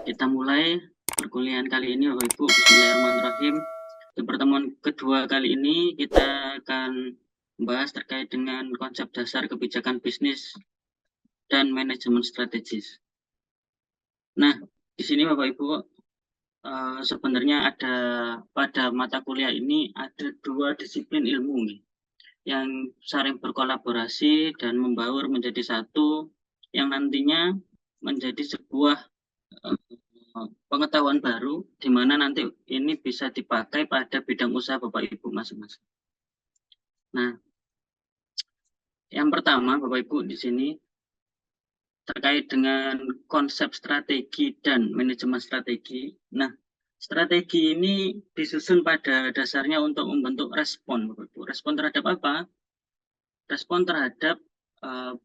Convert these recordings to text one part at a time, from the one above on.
Kita mulai perkuliahan kali ini, Bapak Ibu. Bismillahirrahmanirrahim. Di pertemuan kedua kali ini kita akan membahas terkait dengan konsep dasar kebijakan bisnis dan manajemen strategis. Nah, di sini Bapak Ibu, sebenarnya ada pada mata kuliah ini ada dua disiplin ilmu nih, yang saling berkolaborasi dan membaur menjadi satu, yang nantinya menjadi sebuah pengetahuan baru di mana nanti ini bisa dipakai pada bidang usaha Bapak Ibu masing-masing. Nah, yang pertama Bapak Ibu di sini terkait dengan konsep strategi dan manajemen strategi. Nah, strategi ini disusun pada dasarnya untuk membentuk respon Bapak Ibu. Respon terhadap apa? Respon terhadap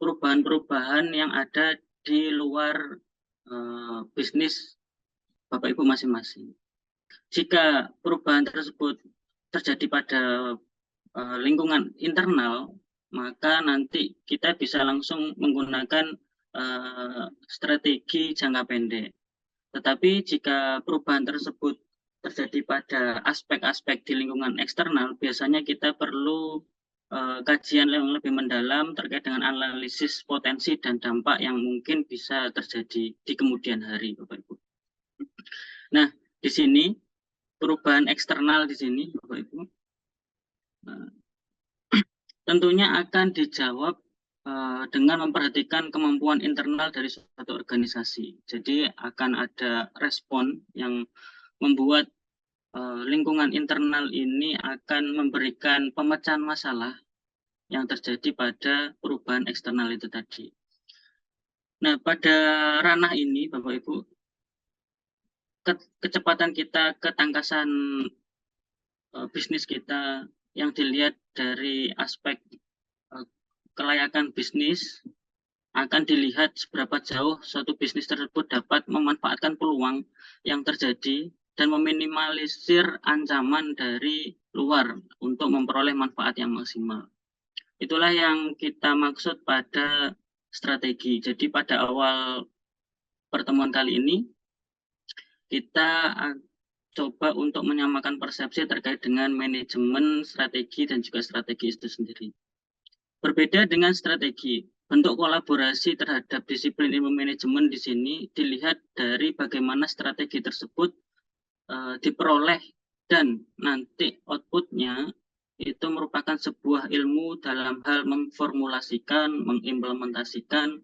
perubahan-perubahan yang ada di luar bisnis Bapak Ibu masing-masing. Jika perubahan tersebut terjadi pada lingkungan internal, maka nanti kita bisa langsung menggunakan strategi jangka pendek. Tetapi jika perubahan tersebut terjadi pada aspek-aspek di lingkungan eksternal, biasanya kita perlu kajian yang lebih mendalam terkait dengan analisis potensi dan dampak yang mungkin bisa terjadi di kemudian hari, Bapak Ibu. Nah, di sini perubahan eksternal di sini, Bapak Ibu, tentunya akan dijawab dengan memperhatikan kemampuan internal dari suatu organisasi. Jadi akan ada respon yang membuat lingkungan internal ini akan memberikan pemecahan masalah yang terjadi pada perubahan eksternal itu tadi. Nah, pada ranah ini, Bapak Ibu, kecepatan kita, ketangkasan bisnis kita yang dilihat dari aspek kelayakan bisnis akan dilihat seberapa jauh suatu bisnis tersebut dapat memanfaatkan peluang yang terjadi dan meminimalisir ancaman dari luar untuk memperoleh manfaat yang maksimal. Itulah yang kita maksud pada strategi. Jadi pada awal pertemuan kali ini, kita coba untuk menyamakan persepsi terkait dengan manajemen strategi dan juga strategi itu sendiri. Berbeda dengan strategi, bentuk kolaborasi terhadap disiplin ilmu manajemen di sini dilihat dari bagaimana strategi tersebut diperoleh dan nanti outputnya itu merupakan sebuah ilmu dalam hal memformulasikan, mengimplementasikan,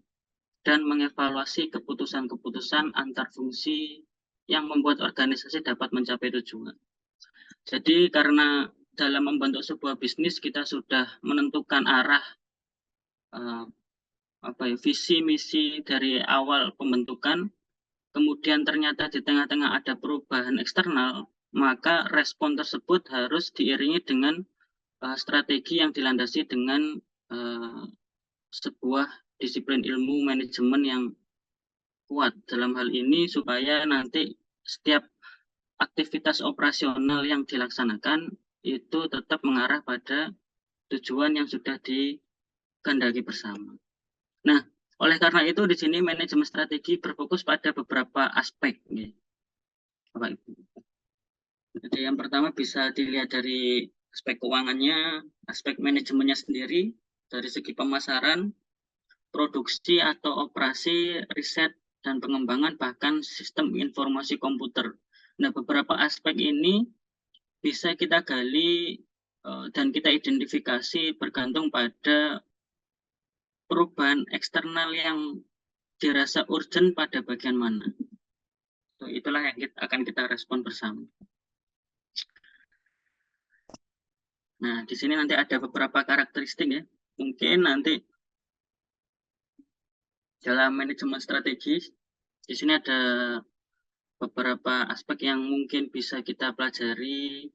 dan mengevaluasi keputusan-keputusan antar fungsi yang membuat organisasi dapat mencapai tujuan. Jadi karena dalam membentuk sebuah bisnis kita sudah menentukan arah visi misi dari awal pembentukan, kemudian ternyata di tengah-tengah ada perubahan eksternal, maka respon tersebut harus diiringi dengan strategi yang dilandasi dengan sebuah disiplin ilmu manajemen yang kuat dalam hal ini supaya nanti setiap aktivitas operasional yang dilaksanakan itu tetap mengarah pada tujuan yang sudah dikehendaki bersama. Nah, oleh karena itu di sini manajemen strategi berfokus pada beberapa aspek, Bapak Ibu. Jadi yang pertama bisa dilihat dari aspek keuangannya, aspek manajemennya sendiri, dari segi pemasaran, produksi atau operasi, riset dan pengembangan, bahkan sistem informasi komputer. Nah, beberapa aspek ini bisa kita gali dan kita identifikasi bergantung pada perubahan eksternal yang dirasa urgent pada bagian mana. So, itulah yang akan kita respon bersama. Nah, di sini nanti ada beberapa karakteristik ya. Mungkin nanti dalam manajemen strategi, di sini ada beberapa aspek yang mungkin bisa kita pelajari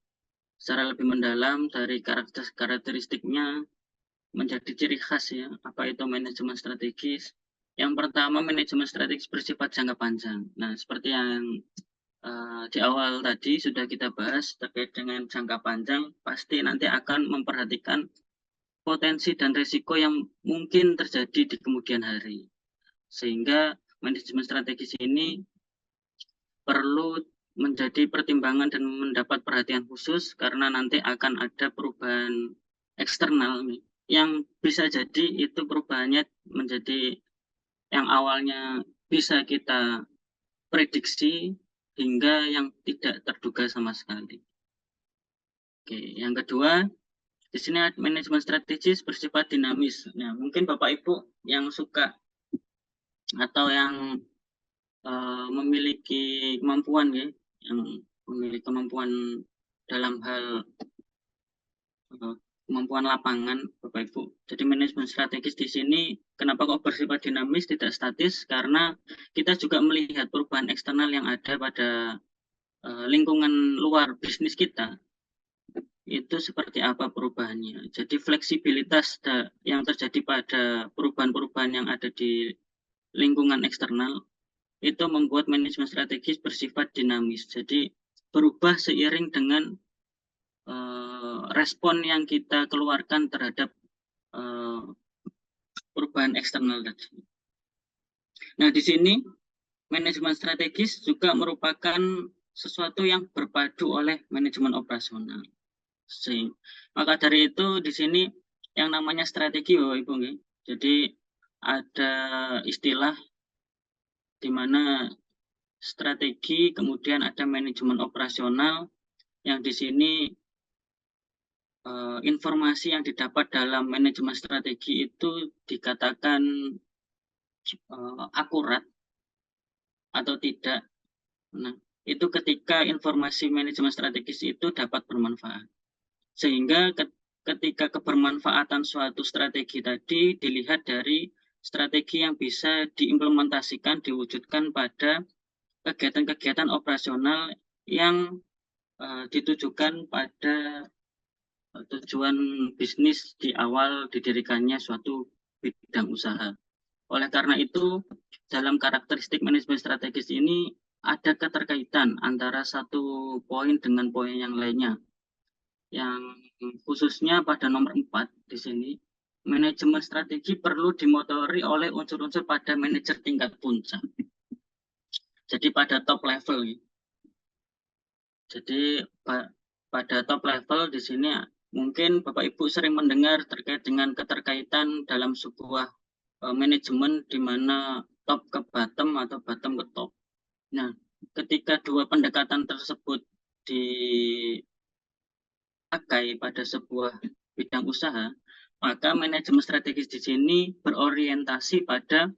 secara lebih mendalam dari karakteristiknya menjadi ciri khas ya, apa itu manajemen strategis. Yang pertama, manajemen strategis bersifat jangka panjang. Nah, seperti yang di awal tadi sudah kita bahas terkait dengan jangka panjang, pasti nanti akan memperhatikan potensi dan risiko yang mungkin terjadi di kemudian hari. Sehingga manajemen strategis ini perlu menjadi pertimbangan dan mendapat perhatian khusus karena nanti akan ada perubahan eksternal nih, yang bisa jadi itu perubahannya menjadi yang awalnya bisa kita prediksi hingga yang tidak terduga sama sekali. Oke, yang kedua, di sini manajemen strategis bersifat dinamis. Nah, mungkin Bapak Ibu yang suka atau yang memiliki kemampuan ya, yang memiliki kemampuan dalam hal kemampuan lapangan, Bapak Ibu. Jadi manajemen strategis di sini kenapa kok bersifat dinamis, tidak statis? Karena kita juga melihat perubahan eksternal yang ada pada lingkungan luar bisnis kita. Itu seperti apa perubahannya. Jadi fleksibilitas yang terjadi pada perubahan-perubahan yang ada di lingkungan eksternal itu membuat manajemen strategis bersifat dinamis. Jadi berubah seiring dengan respon yang kita keluarkan terhadap perubahan eksternal tadi. Nah, di sini manajemen strategis juga merupakan sesuatu yang berpadu oleh manajemen operasional. Maka dari itu di sini yang namanya strategi, Bapak Ibu, jadi ada istilah di mana strategi kemudian ada manajemen operasional yang di sini informasi yang didapat dalam manajemen strategi itu dikatakan akurat atau tidak. Nah, itu ketika informasi manajemen strategis itu dapat bermanfaat. Sehingga ketika kebermanfaatan suatu strategi tadi dilihat dari strategi yang bisa diimplementasikan, diwujudkan pada kegiatan-kegiatan operasional yang ditujukan pada tujuan bisnis di awal didirikannya suatu bidang usaha. Oleh karena itu, dalam karakteristik manajemen strategis ini ada keterkaitan antara satu poin dengan poin yang lainnya. Yang khususnya pada nomor 4 di sini, manajemen strategi perlu dimotori oleh unsur-unsur pada manajer tingkat puncak. Jadi pada top level. Jadi pada top level di sini mungkin Bapak Ibu sering mendengar terkait dengan keterkaitan dalam sebuah manajemen di mana top ke bottom atau bottom ke top. Nah, ketika dua pendekatan tersebut dipakai pada sebuah bidang usaha, maka manajemen strategis di sini berorientasi pada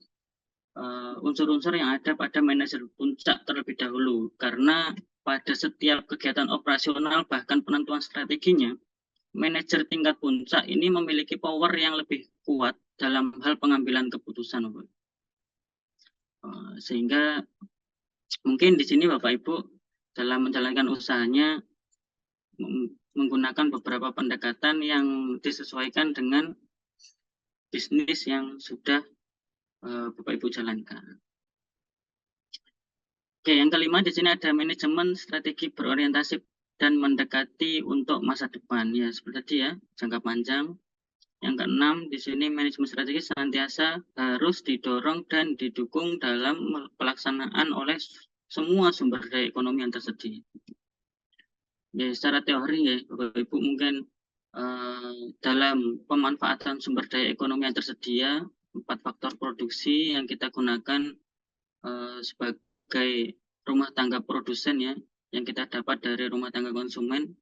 unsur-unsur yang ada pada manajer puncak terlebih dahulu, karena pada setiap kegiatan operasional bahkan penentuan strateginya, manajer tingkat puncak ini memiliki power yang lebih kuat dalam hal pengambilan keputusan. Sehingga mungkin di sini Bapak Ibu dalam menjalankan usahanya menggunakan beberapa pendekatan yang disesuaikan dengan bisnis yang sudah Bapak Ibu jalankan. Oke, yang kelima di sini ada manajemen strategi berorientasi dan mendekati untuk masa depan. Ya, seperti tadi ya, jangka panjang. Yang keenam di sini manajemen strategi senantiasa harus didorong dan didukung dalam pelaksanaan oleh semua sumber daya ekonomi yang tersedia. Ya, secara teori ya, Bapak Ibu mungkin dalam pemanfaatan sumber daya ekonomi yang tersedia, 4 faktor produksi yang kita gunakan sebagai rumah tangga produsen ya, yang kita dapat dari rumah tangga konsumen,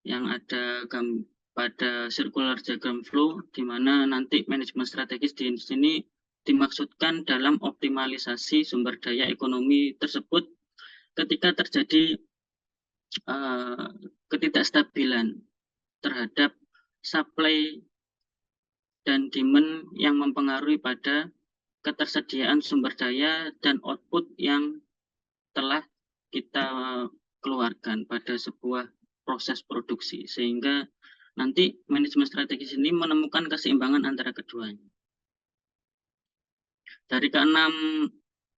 yang ada pada circular diagram flow, di mana nanti manajemen strategis di sini dimaksudkan dalam optimalisasi sumber daya ekonomi tersebut ketika terjadi ketidakstabilan terhadap supply dan demand yang mempengaruhi pada ketersediaan sumber daya dan output yang telah kita keluarkan pada sebuah proses produksi, sehingga nanti manajemen strategis ini menemukan keseimbangan antara keduanya. Dari keenam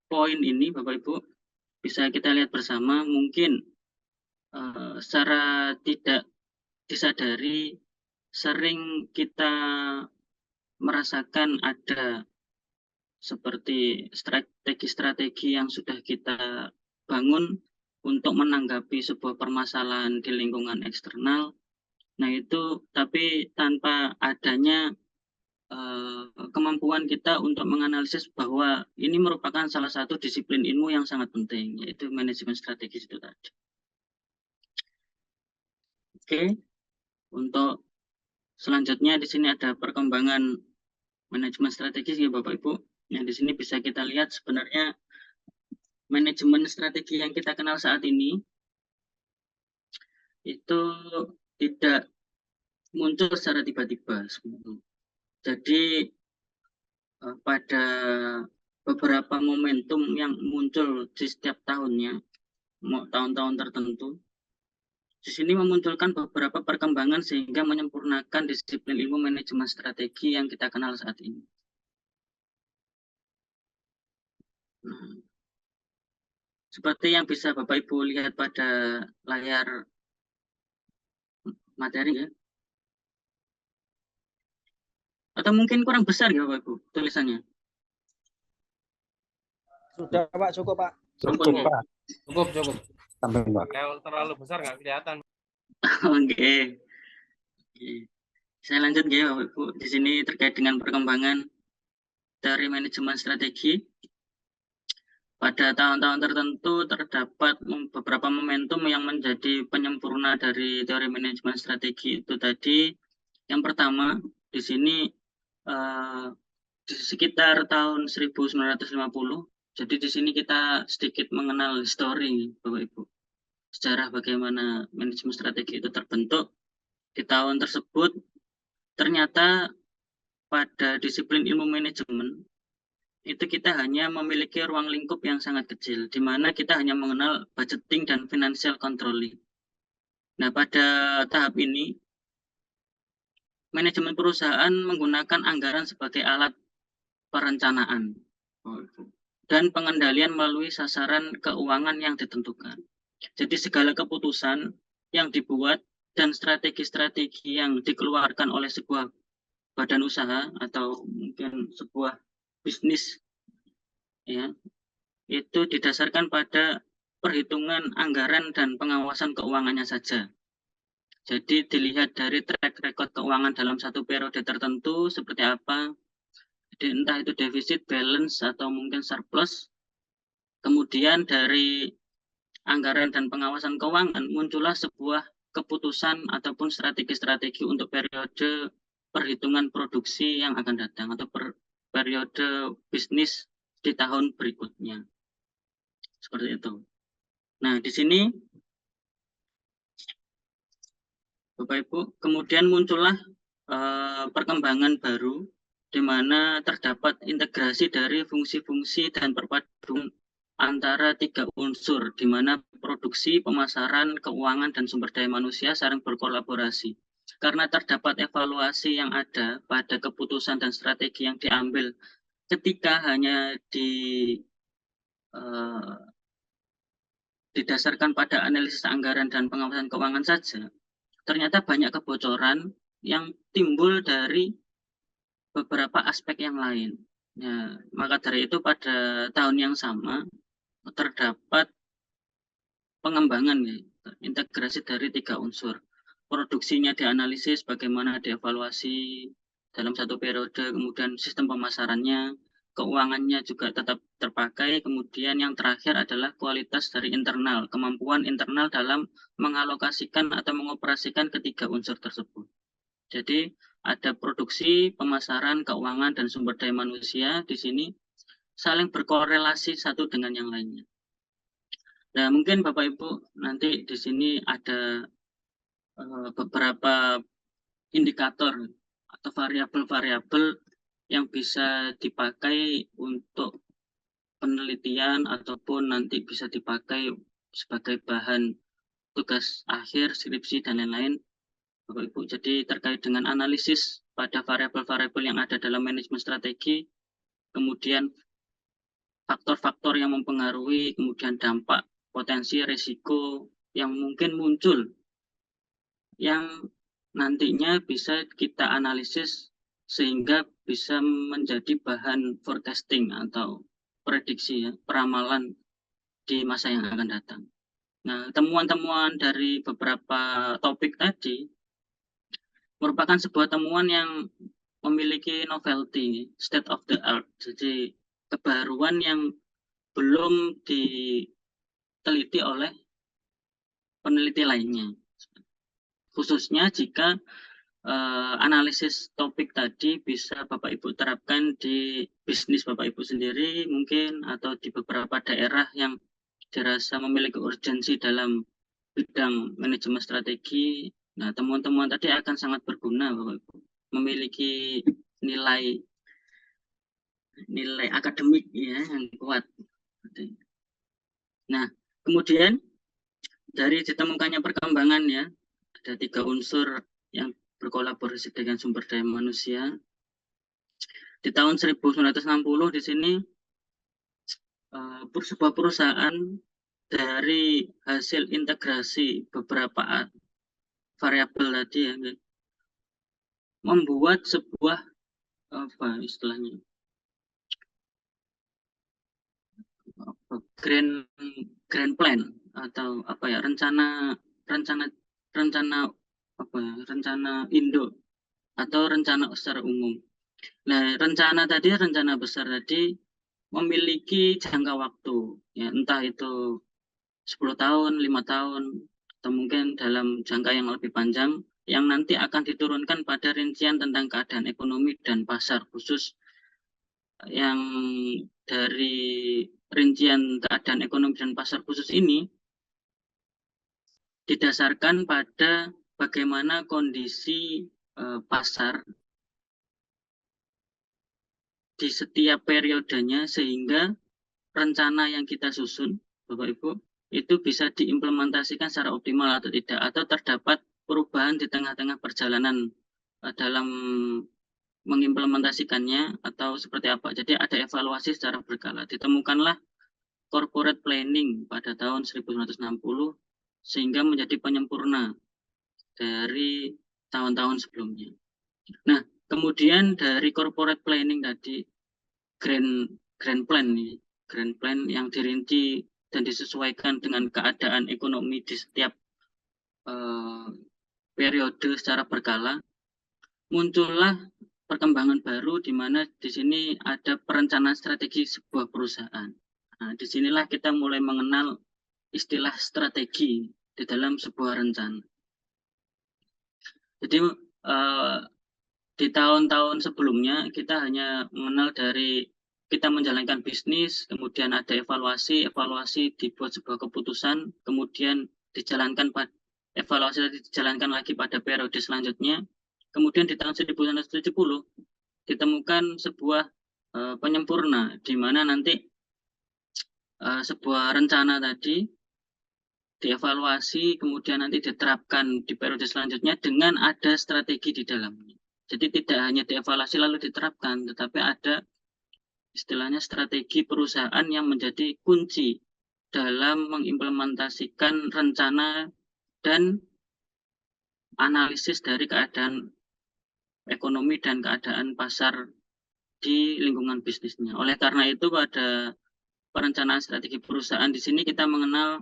poin ini Bapak Ibu bisa kita lihat bersama, mungkin secara tidak disadari sering kita merasakan ada seperti strategi-strategi yang sudah kita bangun untuk menanggapi sebuah permasalahan di lingkungan eksternal. Nah itu tapi tanpa adanya kemampuan kita untuk menganalisis bahwa ini merupakan salah satu disiplin ilmu yang sangat penting, yaitu manajemen strategis itu tadi. Oke, untuk selanjutnya di sini ada perkembangan manajemen strategis ya Bapak Ibu. Nah, di sini bisa kita lihat sebenarnya manajemen strategi yang kita kenal saat ini itu tidak muncul secara tiba-tiba. Jadi pada beberapa momentum yang muncul di setiap tahunnya, tahun-tahun tertentu, di sini memunculkan beberapa perkembangan sehingga menyempurnakan disiplin ilmu manajemen strategi yang kita kenal saat ini. Nah, seperti yang bisa Bapak Ibu lihat pada layar materi ya. Atau mungkin kurang besar ya Bapak Ibu tulisannya. Sudah Pak, cukup Pak. Cukup Pak. Cukup. Tambah Pak. Kalau terlalu besar nggak kelihatan. Oke. Saya lanjut ya Bapak Ibu. Di sini terkait dengan perkembangan dari manajemen strategi. Pada tahun-tahun tertentu terdapat beberapa momentum yang menjadi penyempurna dari teori manajemen strategi itu tadi. Yang pertama, di sini di sekitar tahun 1950. Jadi di sini kita sedikit mengenal histori, Bapak Ibu. Sejarah bagaimana manajemen strategi itu terbentuk. Di tahun tersebut, ternyata pada disiplin ilmu manajemen, itu kita hanya memiliki ruang lingkup yang sangat kecil, di mana kita hanya mengenal budgeting dan financial controlling. Nah, pada tahap ini, manajemen perusahaan menggunakan anggaran sebagai alat perencanaan dan pengendalian melalui sasaran keuangan yang ditentukan. Jadi segala keputusan yang dibuat dan strategi-strategi yang dikeluarkan oleh sebuah badan usaha atau mungkin sebuah bisnis ya, itu didasarkan pada perhitungan anggaran dan pengawasan keuangannya saja. Jadi dilihat dari track record keuangan dalam satu periode tertentu seperti apa, entah itu defisit, balance, atau mungkin surplus. Kemudian dari anggaran dan pengawasan keuangan muncullah sebuah keputusan ataupun strategi-strategi untuk periode perhitungan produksi yang akan datang atau periode bisnis di tahun berikutnya. Seperti itu. Nah, di sini Bapak Ibu, kemudian muncullah perkembangan baru di mana terdapat integrasi dari fungsi-fungsi dan perpaduan antara tiga unsur, di mana produksi, pemasaran, keuangan, dan sumber daya manusia saling berkolaborasi. Karena terdapat evaluasi yang ada pada keputusan dan strategi yang diambil ketika hanya didasarkan pada analisis anggaran dan pengawasan keuangan saja, ternyata banyak kebocoran yang timbul dari beberapa aspek yang lain. Ya, maka dari itu pada tahun yang sama terdapat pengembangan ya, integrasi dari tiga unsur. Produksinya dianalisis, bagaimana dievaluasi dalam satu periode, kemudian sistem pemasarannya, keuangannya juga tetap terpakai, kemudian yang terakhir adalah kualitas dari internal, kemampuan internal dalam mengalokasikan atau mengoperasikan ketiga unsur tersebut. Jadi ada produksi, pemasaran, keuangan, dan sumber daya manusia di sini saling berkorelasi satu dengan yang lainnya. Nah, mungkin Bapak Ibu nanti di sini ada beberapa indikator atau variabel-variabel yang bisa dipakai untuk penelitian ataupun nanti bisa dipakai sebagai bahan tugas akhir, skripsi, dan lain-lain. Bapak Ibu, jadi terkait dengan analisis pada variabel-variabel yang ada dalam manajemen strategi, kemudian faktor-faktor yang mempengaruhi, kemudian dampak, potensi, risiko yang mungkin muncul, yang nantinya bisa kita analisis sehingga bisa menjadi bahan forecasting atau prediksi ya, peramalan di masa yang akan datang. Nah, temuan-temuan dari beberapa topik tadi merupakan sebuah temuan yang memiliki novelty, state of the art, jadi kebaruan yang belum diteliti oleh peneliti lainnya. Khususnya jika analisis topik tadi bisa Bapak Ibu terapkan di bisnis Bapak Ibu sendiri mungkin, atau di beberapa daerah yang dirasa memiliki urgensi dalam bidang manajemen strategi. Nah, temuan-temuan tadi akan sangat berguna Bapak Ibu, memiliki nilai akademik ya yang kuat. Nah, kemudian dari ditemukannya perkembangan ya, ada 3 unsur yang berkolaborasi dengan sumber daya manusia. Di tahun 1960 di sini sebuah perusahaan dari hasil integrasi beberapa variabel tadi ya, membuat sebuah apa istilahnya grand plan atau apa ya, rencana apa ya, rencana induk atau rencana secara umum. Nah, rencana besar tadi memiliki jangka waktu ya, entah itu 10 tahun, 5 tahun, atau mungkin dalam jangka yang lebih panjang yang nanti akan diturunkan pada rincian tentang keadaan ekonomi dan pasar khusus, yang dari rincian keadaan ekonomi dan pasar khusus ini didasarkan pada bagaimana kondisi pasar di setiap periodenya, sehingga rencana yang kita susun, Bapak Ibu, itu bisa diimplementasikan secara optimal atau tidak, atau terdapat perubahan di tengah-tengah perjalanan dalam mengimplementasikannya atau seperti apa. Jadi ada evaluasi secara berkala. Ditemukanlah corporate planning pada tahun 1960 sehingga menjadi penyempurna dari tahun-tahun sebelumnya. Nah, kemudian dari corporate planning tadi, grand plan yang dirinci dan disesuaikan dengan keadaan ekonomi di setiap periode secara berkala, muncullah perkembangan baru di mana di sini ada perencanaan strategi sebuah perusahaan. Nah, disinilah kita mulai mengenal istilah strategi di dalam sebuah rencana. Jadi di tahun-tahun sebelumnya kita hanya mengenal dari kita menjalankan bisnis, kemudian ada evaluasi dibuat sebuah keputusan, kemudian evaluasi dijalankan lagi pada periode selanjutnya. Kemudian di tahun 1970 ditemukan sebuah penyempurna di mana nanti sebuah rencana tadi dievaluasi, kemudian nanti diterapkan di periode selanjutnya dengan ada strategi di dalamnya. Jadi tidak hanya dievaluasi lalu diterapkan, tetapi ada istilahnya strategi perusahaan yang menjadi kunci dalam mengimplementasikan rencana dan analisis dari keadaan ekonomi dan keadaan pasar di lingkungan bisnisnya. Oleh karena itu pada perencanaan strategi perusahaan di sini kita mengenal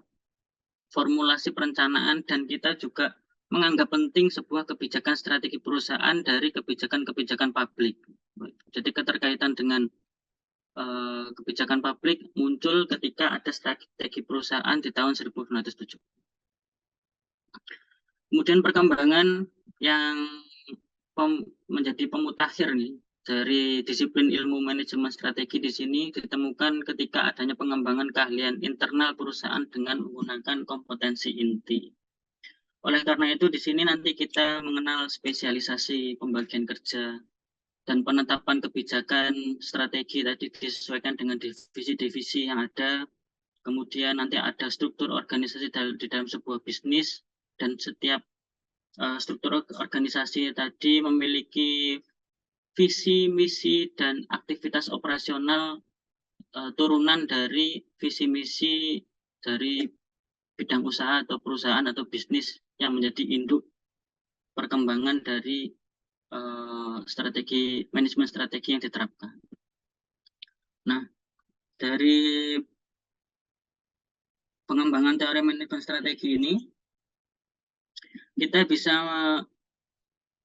formulasi perencanaan dan kita juga menganggap penting sebuah kebijakan strategi perusahaan dari kebijakan-kebijakan publik. Jadi keterkaitan dengan kebijakan publik muncul ketika ada strategi perusahaan di tahun 1970. Kemudian perkembangan yang menjadi pemutakhir nih dari disiplin ilmu manajemen strategi di sini ditemukan ketika adanya pengembangan keahlian internal perusahaan dengan menggunakan kompetensi inti. Oleh karena itu di sini nanti kita mengenal spesialisasi pembagian kerja dan penetapan kebijakan strategi tadi disesuaikan dengan divisi-divisi yang ada. Kemudian nanti ada struktur organisasi di dalam sebuah bisnis, dan setiap struktur organisasi tadi memiliki visi, misi, dan aktivitas operasional turunan dari visi misi dari bidang usaha atau perusahaan atau bisnis yang menjadi induk perkembangan dari manajemen strategi yang diterapkan. Nah, dari pengembangan teori manajemen strategi ini, kita bisa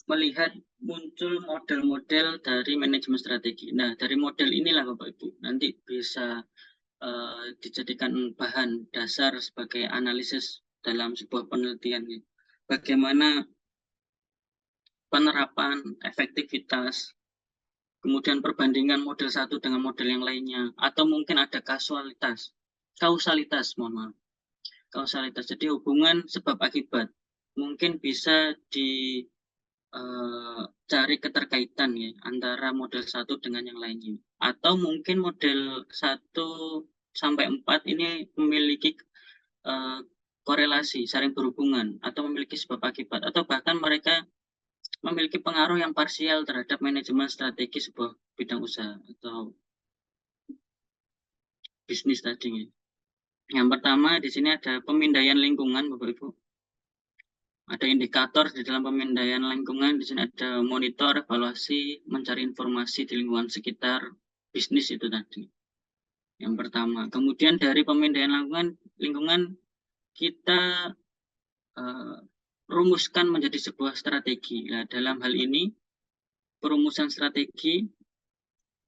melihat muncul model-model dari manajemen strategi. Nah, dari model inilah Bapak Ibu nanti bisa dijadikan bahan dasar sebagai analisis dalam sebuah penelitian. Bagaimana penerapan efektivitas, kemudian perbandingan model satu dengan model yang lainnya, atau mungkin ada kausalitas, mohon maaf, kausalitas. Jadi hubungan sebab akibat mungkin bisa cari keterkaitan ya antara model satu dengan yang lainnya, atau mungkin model 1 sampai 4 ini memiliki korelasi, saling berhubungan, atau memiliki sebab akibat, atau bahkan mereka memiliki pengaruh yang parsial terhadap manajemen strategi sebuah bidang usaha atau bisnis tadi. Yang pertama di sini ada pemindaian lingkungan, Bapak Ibu. Ada indikator di dalam pemindaian lingkungan, di sini ada monitor, evaluasi, mencari informasi di lingkungan sekitar bisnis itu tadi. Yang pertama. Kemudian dari pemindaian lingkungan kita rumuskan menjadi sebuah strategi. Nah, dalam hal ini perumusan strategi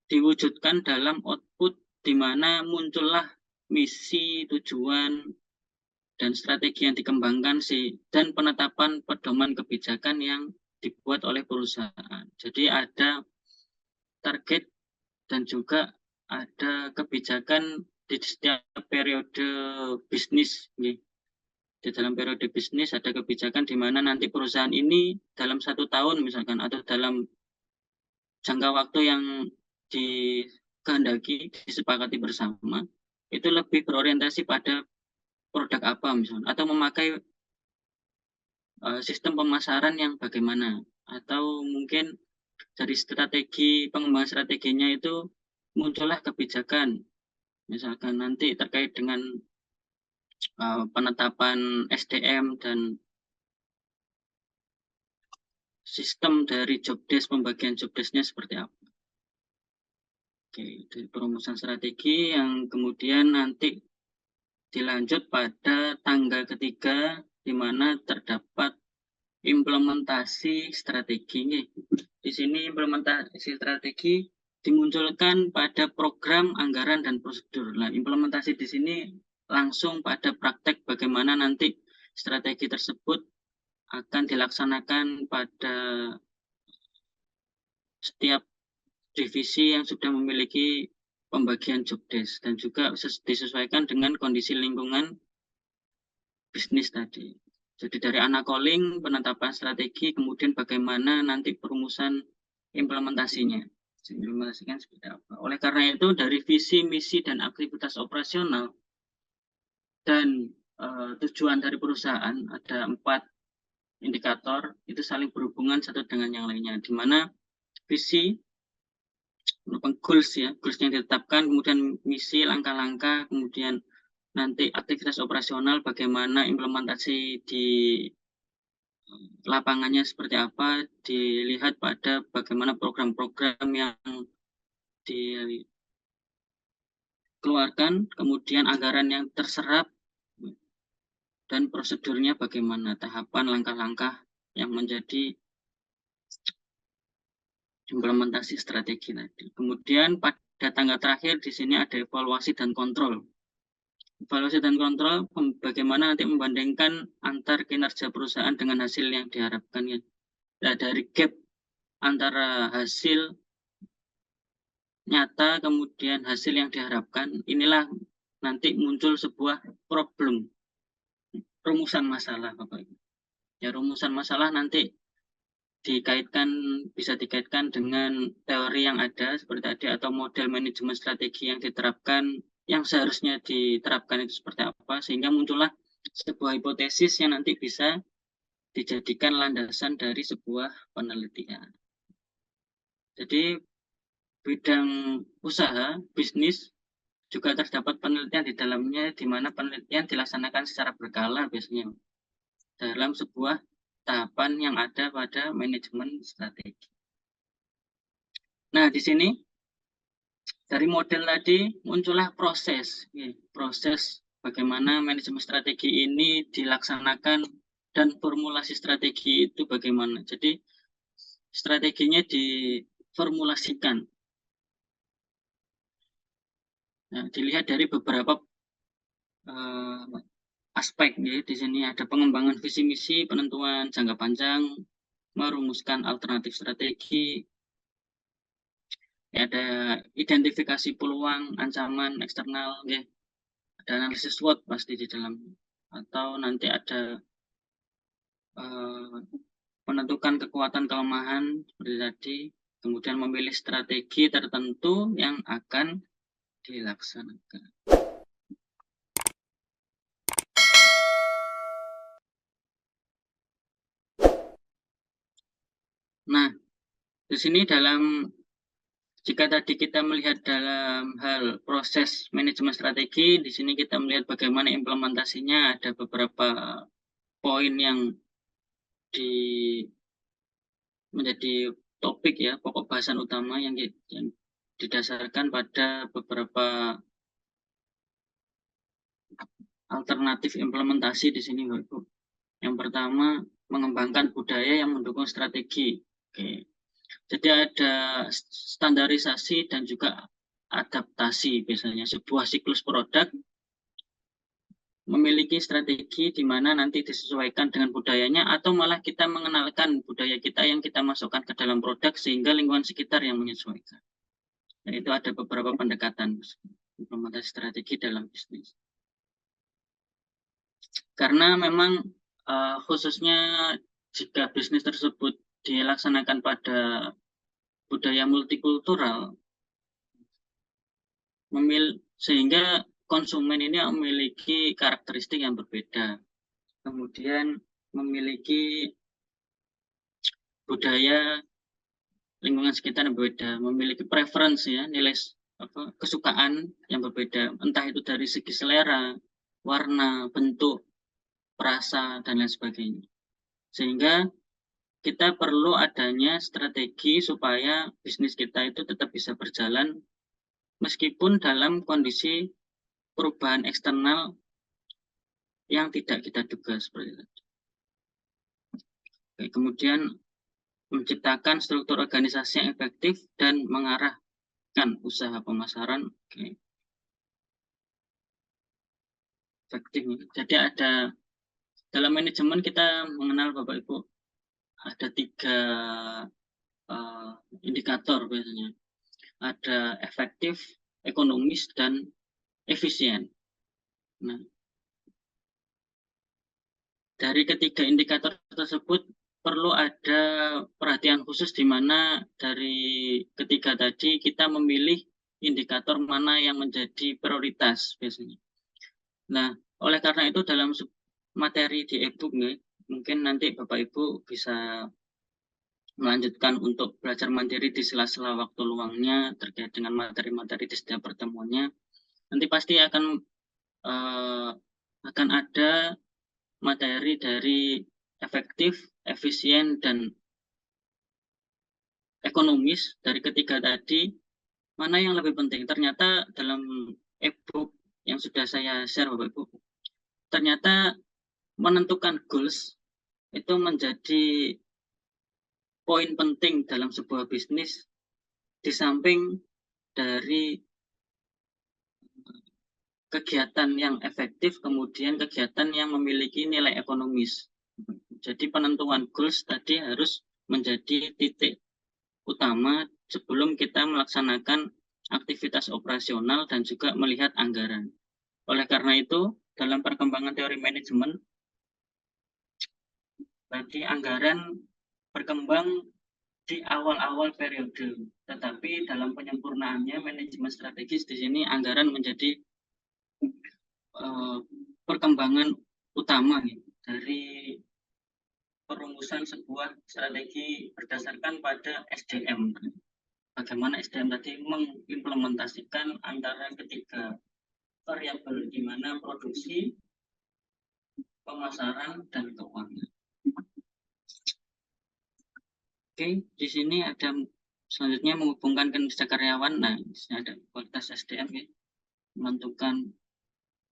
diwujudkan dalam output di mana muncullah misi, tujuan, dan strategi yang dikembangkan dan penetapan pedoman kebijakan yang dibuat oleh perusahaan. Jadi ada target dan juga ada kebijakan di setiap periode bisnis. Di dalam periode bisnis ada kebijakan di mana nanti perusahaan ini dalam 1 tahun misalkan, atau dalam jangka waktu yang dikehendaki, disepakati bersama, itu lebih berorientasi pada produk apa misalnya, atau memakai sistem pemasaran yang bagaimana, atau mungkin dari strategi pengembangan strateginya itu muncullah kebijakan misalkan nanti terkait dengan penetapan SDM dan sistem dari job desk, pembagian job desk-nya seperti apa. Oke, dari perumusan strategi yang kemudian nanti dilanjut pada tangga ketiga di mana terdapat implementasi strategi. Di sini implementasi strategi dimunculkan pada program, anggaran, dan prosedur. Nah, implementasi di sini langsung pada praktek bagaimana nanti strategi tersebut akan dilaksanakan pada setiap divisi yang sudah memiliki pembagian job desk dan juga disesuaikan dengan kondisi lingkungan bisnis tadi. Jadi dari analysis, penetapan strategi, kemudian bagaimana nanti perumusan implementasinya. Implementasikan seperti apa. Oleh karena itu dari visi, misi, dan aktivitas operasional dan tujuan dari perusahaan ada 4 indikator itu saling berhubungan satu dengan yang lainnya. Di mana visi merupakan goals ya, goals yang ditetapkan, kemudian misi, langkah-langkah, kemudian nanti aktivitas operasional, bagaimana implementasi di lapangannya seperti apa, dilihat pada bagaimana program-program yang dikeluarkan, kemudian anggaran yang terserap, dan prosedurnya bagaimana, tahapan, langkah-langkah yang menjadi implementasi strategi tadi. Kemudian pada tangga terakhir di sini ada evaluasi dan kontrol. Evaluasi dan kontrol bagaimana nanti membandingkan antar kinerja perusahaan dengan hasil yang diharapkan. Nah, dari gap antara hasil nyata kemudian hasil yang diharapkan, inilah nanti muncul sebuah problem, rumusan masalah Bapak Ibu. Ya, rumusan masalah nanti bisa dikaitkan dengan teori yang ada seperti tadi, atau model manajemen strategi yang diterapkan, yang seharusnya diterapkan itu seperti apa, sehingga muncullah sebuah hipotesis yang nanti bisa dijadikan landasan dari sebuah penelitian. Jadi bidang usaha, bisnis, juga terdapat penelitian di dalamnya, di mana penelitian dilaksanakan secara berkala biasanya dalam sebuah tahapan yang ada pada manajemen strategi. Nah, di sini dari model tadi muncullah proses bagaimana manajemen strategi ini dilaksanakan dan formulasi strategi itu bagaimana. Jadi strateginya diformulasikan. Nah, dilihat dari beberapa aspek ya. Di sini ada pengembangan visi misi, penentuan jangka panjang, merumuskan alternatif strategi, ya, ada identifikasi peluang, ancaman eksternal, ya. Ada analisis SWOT pasti di dalam, atau nanti ada menentukan kekuatan kelemahan seperti tadi, kemudian memilih strategi tertentu yang akan dilaksanakan. Nah, di sini jika tadi kita melihat dalam hal proses manajemen strategi, di sini kita melihat bagaimana implementasinya, ada beberapa poin yang menjadi topik ya, pokok bahasan utama yang didasarkan pada beberapa alternatif implementasi di sini, Bapak Ibu. Yang pertama, mengembangkan budaya yang mendukung strategi. Oke. Jadi ada standarisasi dan juga adaptasi, biasanya sebuah siklus produk memiliki strategi di mana nanti disesuaikan dengan budayanya, atau malah kita mengenalkan budaya kita yang kita masukkan ke dalam produk sehingga lingkungan sekitar yang menyesuaikan. Dan itu ada beberapa pendekatan implementasi strategi dalam bisnis. Karena memang khususnya jika bisnis tersebut dilaksanakan pada budaya multikultural, sehingga konsumen ini memiliki karakteristik yang berbeda, kemudian memiliki budaya lingkungan sekitar yang berbeda, memiliki preferensi ya, nilai kesukaan yang berbeda, entah itu dari segi selera, warna, bentuk, perasa, dan lain sebagainya. Sehingga kita perlu adanya strategi supaya bisnis kita itu tetap bisa berjalan meskipun dalam kondisi perubahan eksternal yang tidak kita duga seperti itu. Oke, kemudian menciptakan struktur organisasi yang efektif dan mengarahkan usaha pemasaran. Oke. Efektif. Jadi ada dalam manajemen kita mengenal Bapak Ibu ada 3 indikator biasanya. Ada efektif, ekonomis, dan efisien. Nah, dari ketiga indikator tersebut perlu ada perhatian khusus di mana dari ketiga tadi kita memilih indikator mana yang menjadi prioritas biasanya. Nah, oleh karena itu dalam materi di e-book mungkin nanti Bapak Ibu bisa melanjutkan untuk belajar mandiri di sela-sela waktu luangnya terkait dengan materi-materi di setiap pertemuannya. Nanti pasti akan ada materi dari efektif, efisien, dan ekonomis. Dari ketiga tadi, mana yang lebih penting? Ternyata dalam e-book yang sudah saya share Bapak Ibu, ternyata menentukan goals itu menjadi poin penting dalam sebuah bisnis, di samping dari kegiatan yang efektif, kemudian kegiatan yang memiliki nilai ekonomis. Jadi penentuan goals tadi harus menjadi titik utama sebelum kita melaksanakan aktivitas operasional dan juga melihat anggaran. Oleh karena itu, dalam perkembangan teori manajemen, tadi anggaran berkembang di awal-awal periode, tetapi dalam penyempurnaannya manajemen strategis di sini anggaran menjadi perkembangan utama dari perumusan sebuah strategi berdasarkan pada SDM. Bagaimana SDM tadi mengimplementasikan antara ketiga variabel di mana produksi, pemasaran, dan keuangan. Oke, di sini ada selanjutnya menghubungkan kinerja karyawan. Nah, di sini ada kualitas SDM ya, menentukan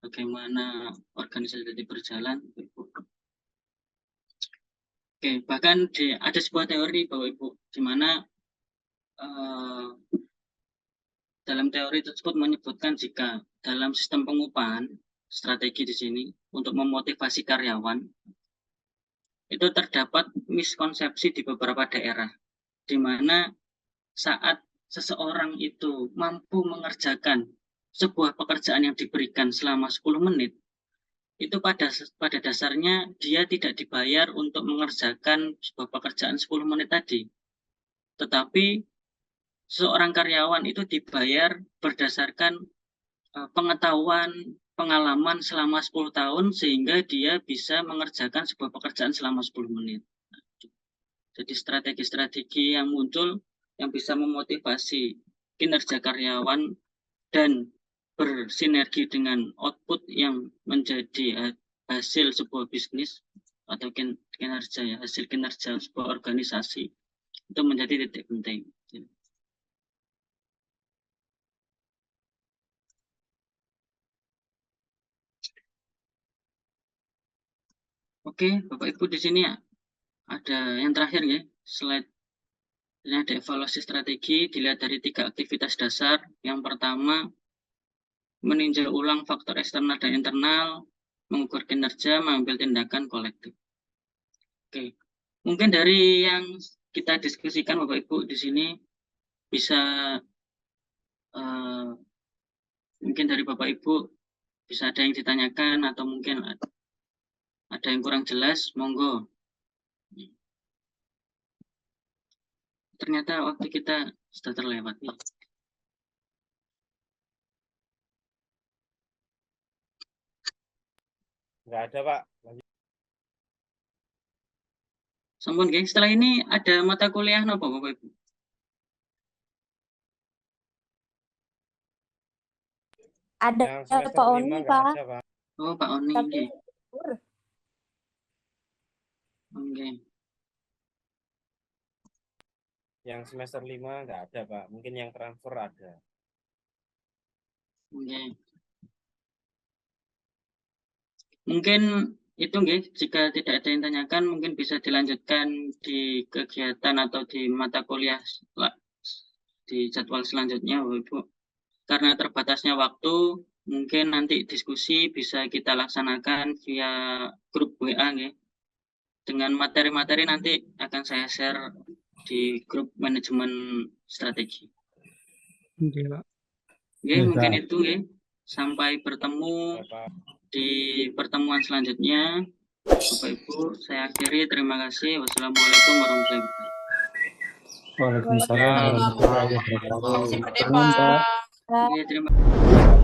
bagaimana organisasi tadi berjalan, Ibu. Oke, bahkan ada sebuah teori Bapak Ibu, di mana dalam teori tersebut menyebutkan jika dalam sistem pengupahan, strategi di sini untuk memotivasi karyawan, itu terdapat miskonsepsi di beberapa daerah, di mana saat seseorang itu mampu mengerjakan sebuah pekerjaan yang diberikan selama 10 menit, itu pada dasarnya dia tidak dibayar untuk mengerjakan sebuah pekerjaan 10 menit tadi. Tetapi seorang karyawan itu dibayar berdasarkan pengetahuan, pengalaman selama 10 tahun sehingga dia bisa mengerjakan sebuah pekerjaan selama 10 menit. Jadi strategi-strategi yang muncul yang bisa memotivasi kinerja karyawan dan bersinergi dengan output yang menjadi hasil sebuah bisnis atau kinerja ya, hasil kinerja sebuah organisasi itu menjadi titik penting. Oke, Bapak Ibu di sini ya, ada yang terakhir ya, slide ini ada evaluasi strategi dilihat dari 3 aktivitas dasar. Yang pertama, meninjau ulang faktor eksternal dan internal, mengukur kinerja, mengambil tindakan kolektif. Oke, mungkin dari yang kita diskusikan Bapak Ibu di sini bisa mungkin dari Bapak Ibu bisa ada yang ditanyakan atau mungkin ada yang kurang jelas, monggo. Ternyata waktu kita sudah terlewat nih. Nggak ada, Pak. Sampun, geng. Setelah ini ada mata kuliah napa Bapak Ibu? Ada Yang Pak Oni, nggak Pak. ada, Pak. Oh, Pak Oni. Tapi Oke. Yang semester 5 nggak ada, Pak. Mungkin yang transfer ada. Oke. Mungkin itu nggih, jika tidak ada yang tanyakan mungkin bisa dilanjutkan di kegiatan atau di mata kuliah di jadwal selanjutnya Bapak Ibu. Karena terbatasnya waktu, mungkin nanti diskusi bisa kita laksanakan via grup WA nggih. Dengan materi-materi nanti akan saya share di grup manajemen strategi. Oke, Pak. Oke, mungkin itu nggih. Sampai bertemu di pertemuan selanjutnya. Bapak Ibu, saya akhiri. Terima kasih. Wassalamualaikum warahmatullahi wabarakatuh. Waalaikumsalam warahmatullahi wabarakatuh. Terima kasih, Pak. Oke, terima kasih.